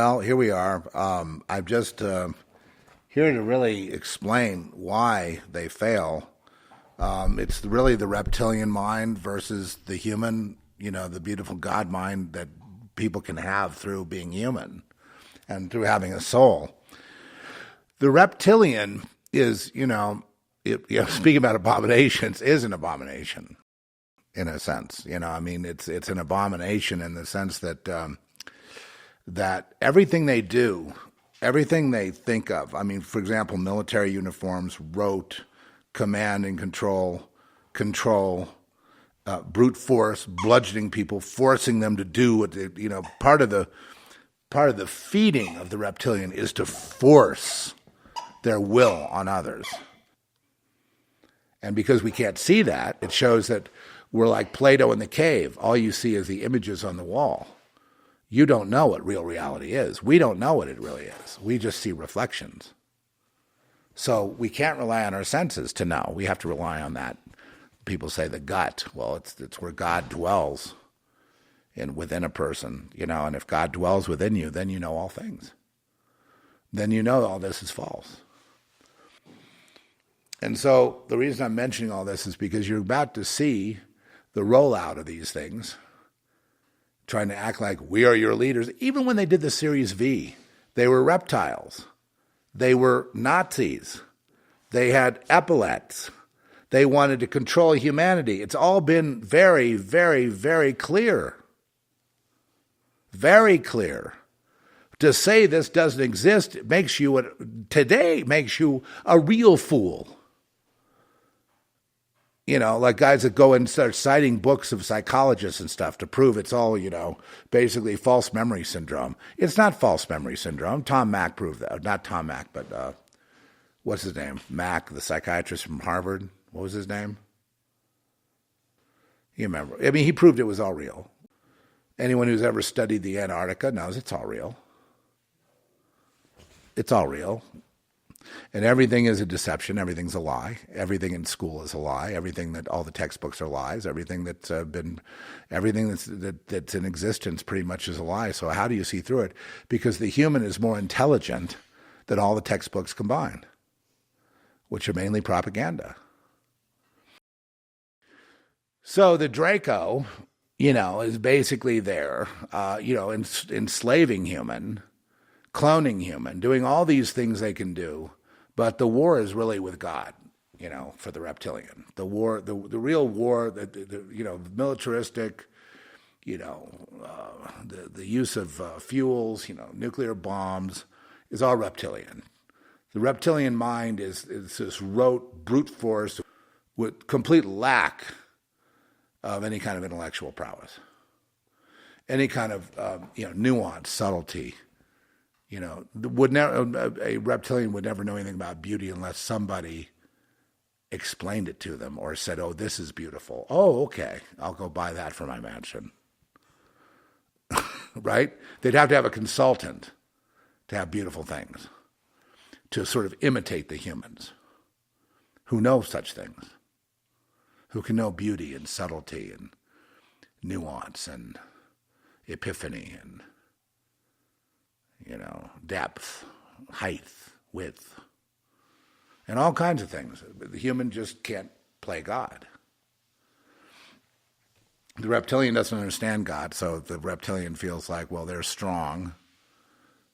Well, here we are. I'm just here to really explain why they fail. It's really the reptilian mind versus the human, the beautiful God mind that people can have through being human and through having a soul. The reptilian is, speaking about abominations, is an abomination in a sense. It's an abomination in the sense that that everything they do, everything they think of, for example, military uniforms, rote, command and control, brute force, bludgeoning people, forcing them to do what they, part of the feeding of the reptilian is to force their will on others. And because we can't see that, it shows that we're like Plato in the cave. All you see is the images on the wall. You don't know what real reality is. We don't know what it really is. We just see reflections. So we can't rely on our senses to know. We have to rely on that. People say the gut. Well, it's where God dwells within a person, and if God dwells within you, then you know all things. Then you know all this is false. And so the reason I'm mentioning all this is because you're about to see the rollout of these things, trying to act like we are your leaders. Even when they did the Series V, they were reptiles. They were Nazis. They had epaulets. They wanted to control humanity. It's all been very, very, very clear. Very clear. To say this doesn't exist makes you a real fool. Like guys that go and start citing books of psychologists and stuff to prove it's all, basically false memory syndrome. It's not false memory syndrome. Tom Mack proved that. Not Tom Mack, but what's his name? Mack, the psychiatrist from Harvard. What was his name? You remember. He proved it was all real. Anyone who's ever studied the Antarctica knows it's all real. It's all real. And everything is a deception. Everything's a lie. Everything in school is a lie. All the textbooks are lies. Everything that's in existence pretty much is a lie. So how do you see through it? Because the human is more intelligent than all the textbooks combined, which are mainly propaganda. So the Draco, is basically there, enslaving human, cloning human, doing all these things they can do, but the war is really with God, for the reptilian. The war, the real war, the militaristic, the use of fuels, nuclear bombs, is all reptilian. The reptilian mind is this rote, brute force with complete lack of any kind of intellectual prowess, any kind of nuance, subtlety. A reptilian would never know anything about beauty unless somebody explained it to them or said, "Oh, this is beautiful. Oh, okay, I'll go buy that for my mansion." Right? They'd have to have a consultant to have beautiful things, to sort of imitate the humans who know such things, who can know beauty and subtlety and nuance and epiphany and depth, height, width, and all kinds of things. The human just can't play God. The reptilian doesn't understand God, so the reptilian feels like, well, they're strong,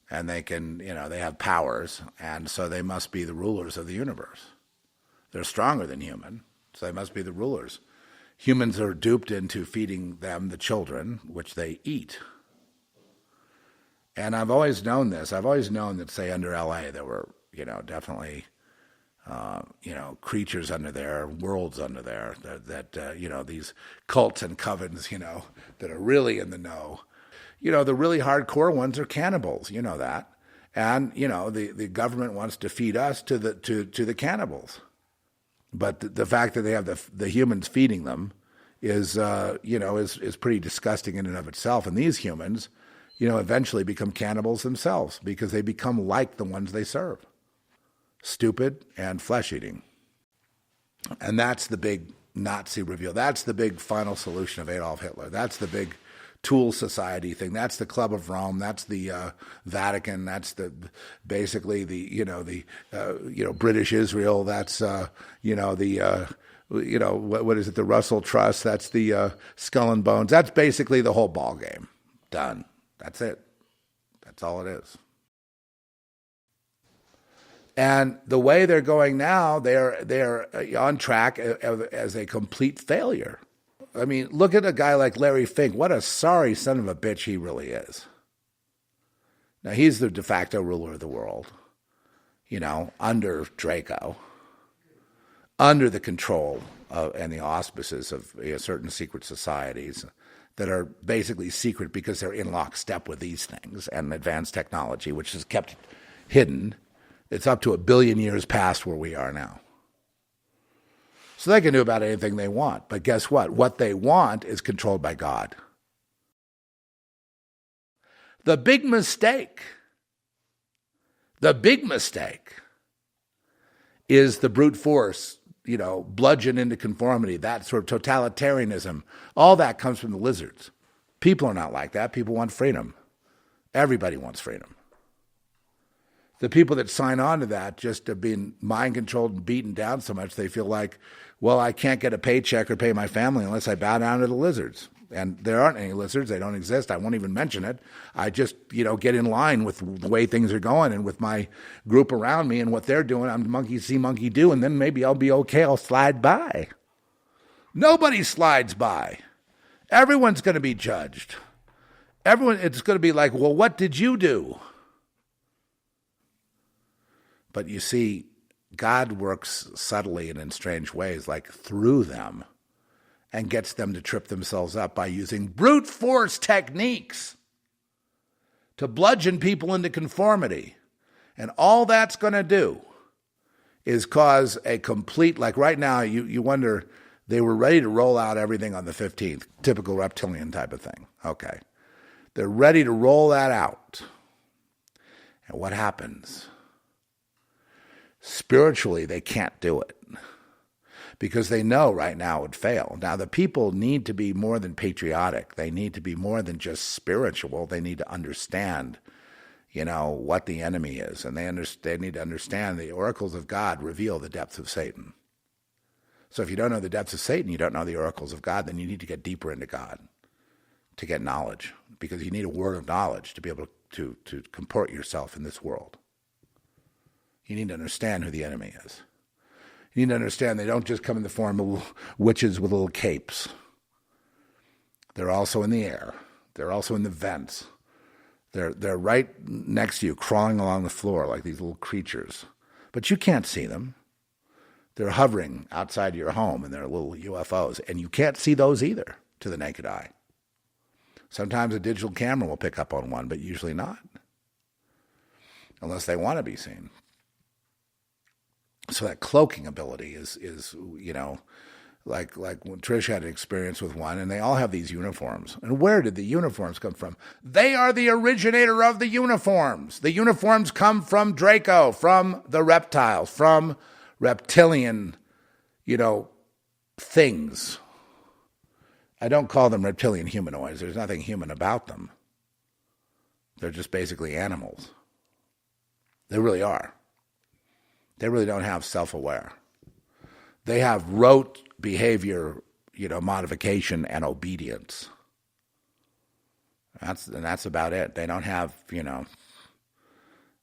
and they can, they have powers, and so they must be the rulers of the universe. They're stronger than human, so they must be the rulers. Humans are duped into feeding them the children, which they eat. And I've always known this. I've always known that, say, under L.A., there were, definitely, creatures under there, worlds under there, that these cults and covens, that are really in the know. The really hardcore ones are cannibals, that. And, the government wants to feed us to the cannibals. But the fact that they have the humans feeding them is pretty disgusting in and of itself. And these humans, eventually become cannibals themselves because they become like the ones they serve. Stupid and flesh-eating. And that's the big Nazi reveal. That's the big final solution of Adolf Hitler. That's the big tool society thing. That's the Club of Rome. That's the Vatican. That's basically the British Israel. That's what is it? The Russell Trust. That's the Skull and Bones. That's basically the whole ball game. Done. That's it. That's all it is. And the way they're going now, they're on track as a complete failure. I mean, look at a guy like Larry Fink. What a sorry son of a bitch he really is. Now, he's the de facto ruler of the world, under Draco, under the control and the auspices of certain secret societies that are basically secret because they're in lockstep with these things and advanced technology, which is kept hidden. It's up to 1 billion years past where we are now. So they can do about anything they want. But guess what? What they want is controlled by God. The big mistake is the brute force, bludgeon into conformity, that sort of totalitarianism. All that comes from the lizards. People are not like that. People want freedom. Everybody wants freedom. The people that sign on to that just have been mind-controlled and beaten down so much they feel like, well, I can't get a paycheck or pay my family unless I bow down to the lizards. And there aren't any lizards. They don't exist. I won't even mention it. I just, get in line with the way things are going and with my group around me and what they're doing. I'm monkey see, monkey do, and then maybe I'll be okay. I'll slide by. Nobody slides by. Everyone's going to be judged. It's going to be like, well, what did you do? But you see, God works subtly and in strange ways, like through them, and gets them to trip themselves up by using brute force techniques to bludgeon people into conformity. And all that's going to do is cause a complete, like right now, you wonder, they were ready to roll out everything on the 15th, typical reptilian type of thing. Okay. They're ready to roll that out. And what happens? Spiritually, they can't do it because they know right now it would fail. Now, the people need to be more than patriotic. They need to be more than just spiritual. They need to understand, what the enemy is. And they need to understand the oracles of God reveal the depths of Satan. So if you don't know the depths of Satan, you don't know the oracles of God, then you need to get deeper into God to get knowledge, because you need a word of knowledge to be able to comport yourself in this world. You need to understand who the enemy is. You need to understand they don't just come in the form of witches with little capes. They're also in the air. They're also in the vents. They're right next to you, crawling along the floor like these little creatures. But you can't see them. They're hovering outside your home in their little UFOs, and you can't see those either to the naked eye. Sometimes a digital camera will pick up on one, but usually not, unless they want to be seen. So that cloaking ability is like when Trish had an experience with one, and they all have these uniforms. And where did the uniforms come from? They are the originator of the uniforms. The uniforms come from Draco, from the reptiles, from reptilian, things. I don't call them reptilian humanoids. There's nothing human about them. They're just basically animals. They really are. They really don't have self-aware. They have rote behavior, modification and obedience. That's about it. They don't have,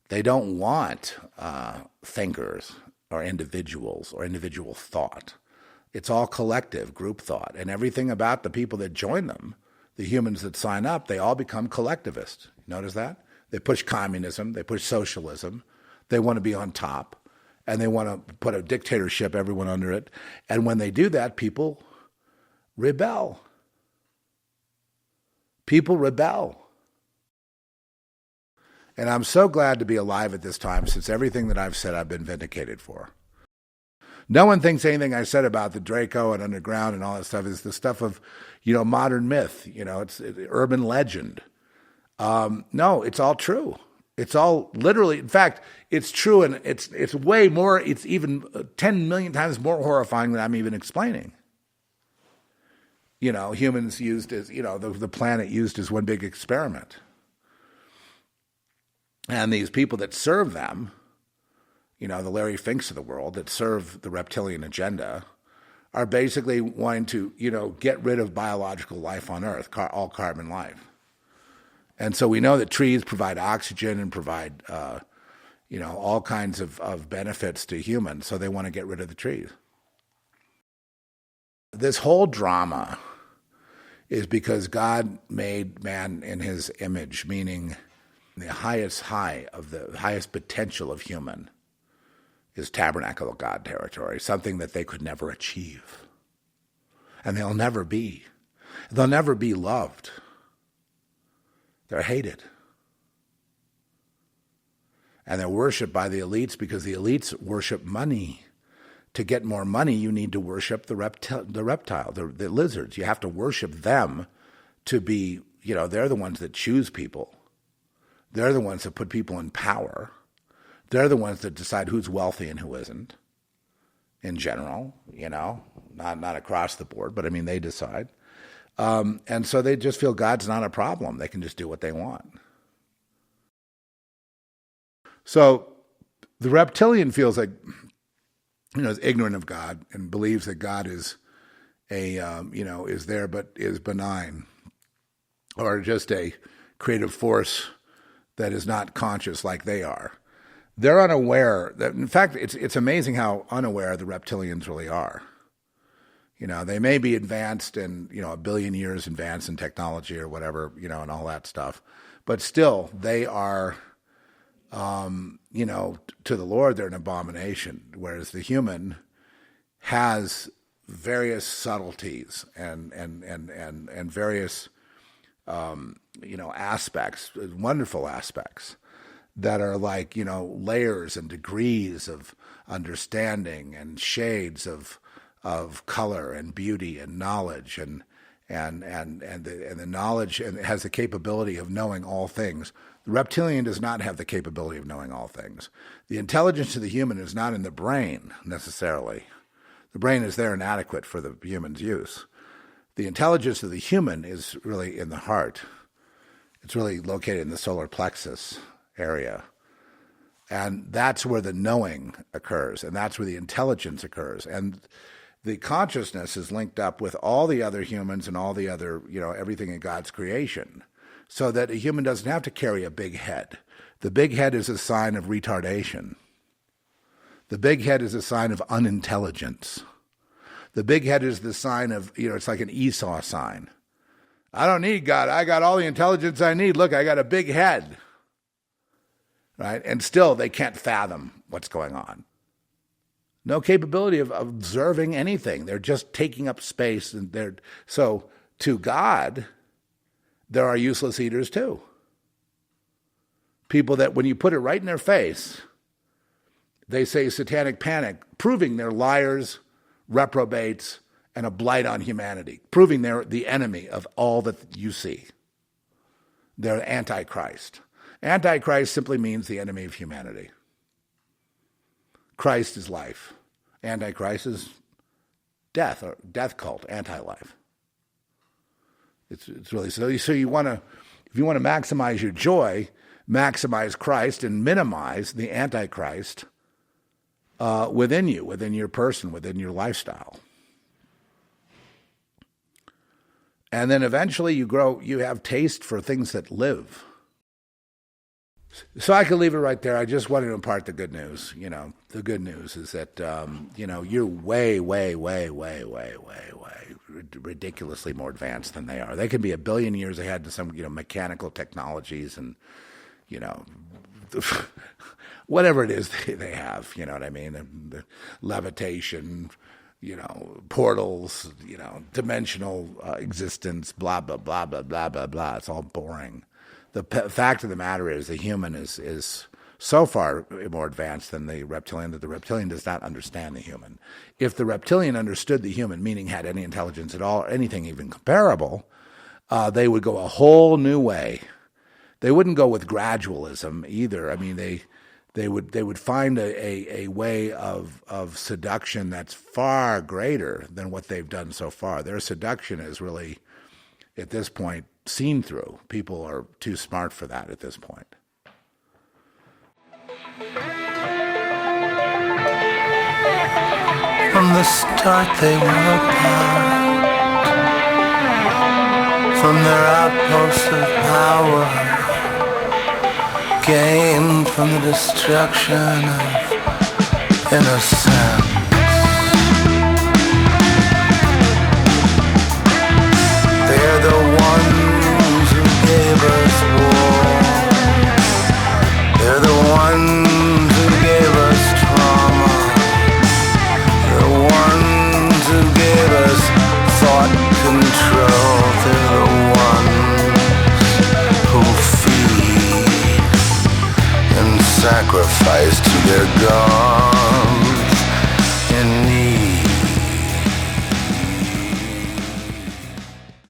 they don't want thinkers or individuals or individual thought. It's all collective group thought. And everything about the people that join them, the humans that sign up, they all become collectivists. Notice that? They push communism. They push socialism. They want to be on top. And they want to put a dictatorship, everyone under it. And when they do that, people rebel. People rebel. And I'm so glad to be alive at this time, since everything that I've said I've been vindicated for. No one thinks anything I said about the Draco and underground and all that stuff is the stuff of, modern myth. It's urban legend. No, it's all true. It's all literally, in fact, it's true, and it's way more, it's even 10 million times more horrifying than I'm even explaining. humans used as, the planet used as one big experiment. And these people that serve them, the Larry Finks of the world that serve the reptilian agenda, are basically wanting to, get rid of biological life on Earth, all carbon life. And so we know that trees provide oxygen and provide, all kinds of benefits to humans, so they want to get rid of the trees. This whole drama is because God made man in his image, meaning the highest potential of human is tabernacle of God territory, something that they could never achieve. And they'll never be. They'll never be loved. They're hated. And they're worshipped by the elites because the elites worship money. To get more money, you need to worship the reptile, the lizards. You have to worship them to be, they're the ones that choose people. They're the ones that put people in power. They're the ones that decide who's wealthy and who isn't, in general, not across the board, but I mean, they decide. And so they just feel God's not a problem. They can just do what they want. So the reptilian feels like, is ignorant of God and believes that God is is there but is benign, or just a creative force that is not conscious like they are. They're unaware that, in fact, it's amazing how unaware the reptilians really are. They may be advanced in, 1 billion years advanced in technology or whatever, and all that stuff, but still they are, to the Lord, they're an abomination, whereas the human has various subtleties and various, aspects, wonderful aspects that are like, layers and degrees of understanding and shades of color and beauty and knowledge and the knowledge, and it has the capability of knowing all things. The reptilian does not have the capability of knowing all things. The intelligence of the human is not in the brain necessarily. The brain is there and adequate for the human's use. The intelligence of the human is really in the heart. It's really located in the solar plexus area. And that's where the knowing occurs, and that's where the intelligence occurs. And the consciousness is linked up with all the other humans and all the other, everything in God's creation, so that a human doesn't have to carry a big head. The big head is a sign of retardation. The big head is a sign of unintelligence. The big head is the sign of, it's like an Esau sign. I don't need God. I got all the intelligence I need. Look, I got a big head. Right? And still they can't fathom what's going on. No capability of observing anything. They're just taking up space. So to God, there are useless eaters too. People that when you put it right in their face, they say satanic panic, proving they're liars, reprobates, and a blight on humanity, proving they're the enemy of all that you see. They're Antichrist. Antichrist simply means the enemy of humanity. Christ is life. Antichrist is death, or death cult, anti-life. It's really so. So if you want to maximize your joy, maximize Christ and minimize the Antichrist within you, within your person, within your lifestyle. And then eventually you have taste for things that live. So I could leave it right there. I just wanted to impart the good news. The good news is that, you're way, way, way, way, way, way, way ridiculously more advanced than they are. They could be 1 billion years ahead to some, mechanical technologies and, whatever it is they have, you know what I mean? And levitation, portals, dimensional existence, blah, blah, blah, blah, blah, blah, blah. It's all boring. The fact of the matter is the human is so far more advanced than the reptilian that the reptilian does not understand the human. If the reptilian understood the human, meaning had any intelligence at all, or anything even comparable, they would go a whole new way. They wouldn't go with gradualism either. I mean, they would find a way of seduction that's far greater than what they've done so far. Their seduction is really, at this point, seen through. People are too smart for that at this point. From the start they were apart, from their outposts of power, gained from the destruction of innocence. They're the ones who gave us war. They're the ones who gave us trauma. The ones who gave us thought control. They're the ones who feed and sacrifice to their God.